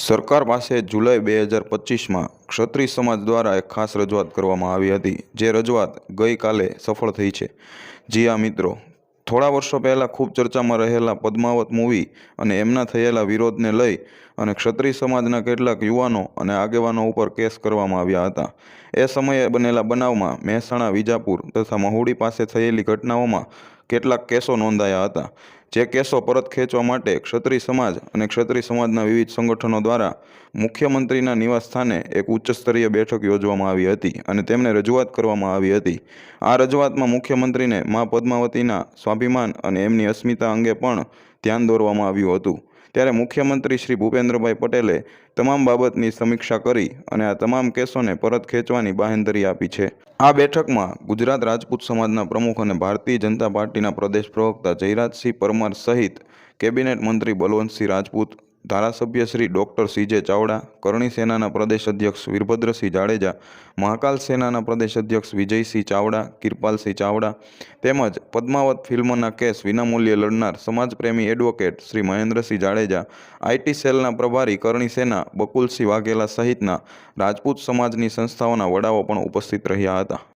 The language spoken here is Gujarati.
સરકાર પાસે જુલાઈ 2025માં ક્ષત્રિય સમાજ દ્વારા એક ખાસ રજૂઆત કરવામાં આવી હતી, જે રજૂઆત ગઈકાલે સફળ થઈ છે. જી હા મિત્રો, થોડા વર્ષો પહેલાં ખૂબ ચર્ચામાં રહેલા પદ્માવત મૂવી અને એમના થયેલા વિરોધને લઈ અને ક્ષત્રિય સમાજના કેટલાક યુવાનો અને આગેવાનો ઉપર કેસ કરવામાં આવ્યા હતા. એ સમયે બનેલા બનાવમાં મહેસાણા, વિજાપુર તથા મહુડી પાસે થયેલી ઘટનાઓમાં કેટલાક કેસો નોંધાયા હતા. જે કેસો પરત ખેંચવા માટે ક્ષત્રિય સમાજ અને ક્ષત્રિય સમાજના વિવિધ સંગઠનો દ્વારા મુખ્યમંત્રીના નિવાસસ્થાને એક ઉચ્ચસ્તરીય બેઠક યોજવામાં આવી હતી અને તેમને રજૂઆત કરવામાં આવી હતી. આ રજૂઆતમાં મુખ્યમંત્રીને મા પદ્માવતીના સ્વાભિમાન અને એમની અસ્મિતા અંગે પણ ધ્યાન દોરવામાં આવ્યું હતું. ત્યારે મુખ્યમંત્રી શ્રી ભૂપેન્દ્રભાઈ પટેલે તમામ બાબતની સમીક્ષા કરી અને આ તમામ કેસોને પરત ખેંચવાની બાંહેધરી આપી છે. આ બેઠકમાં ગુજરાત રાજપૂત સમાજના પ્રમુખ અને ભારતીય જનતા પાર્ટીના પ્રદેશ પ્રવક્તા જયરાજસિંહ પરમાર સહિત કેબિનેટ મંત્રી બલવંતસિંહ રાજપૂત, ધારાસભ્ય શ્રી ડૉક્ટર સી.જે. ચાવડા, કરણી સેનાના પ્રદેશ અધ્યક્ષ વીરભદ્રસિંહ જાડેજા, મહાકાલ સેનાના પ્રદેશ અધ્યક્ષ વિજયસિંહ ચાવડા, કિરપાલસિંહ ચાવડા તેમજ પદ્માવત ફિલ્મના કેસ વિનામૂલ્યે લડનાર સમાજપ્રેમી એડવોકેટ શ્રી મહેન્દ્રસિંહ જાડેજા, આઈટી સેલના પ્રભારી કરણી સેના બકુલસિંહ વાઘેલા સહિતના રાજપૂત સમાજની સંસ્થાઓના વડાઓ પણ ઉપસ્થિત રહ્યા હતા.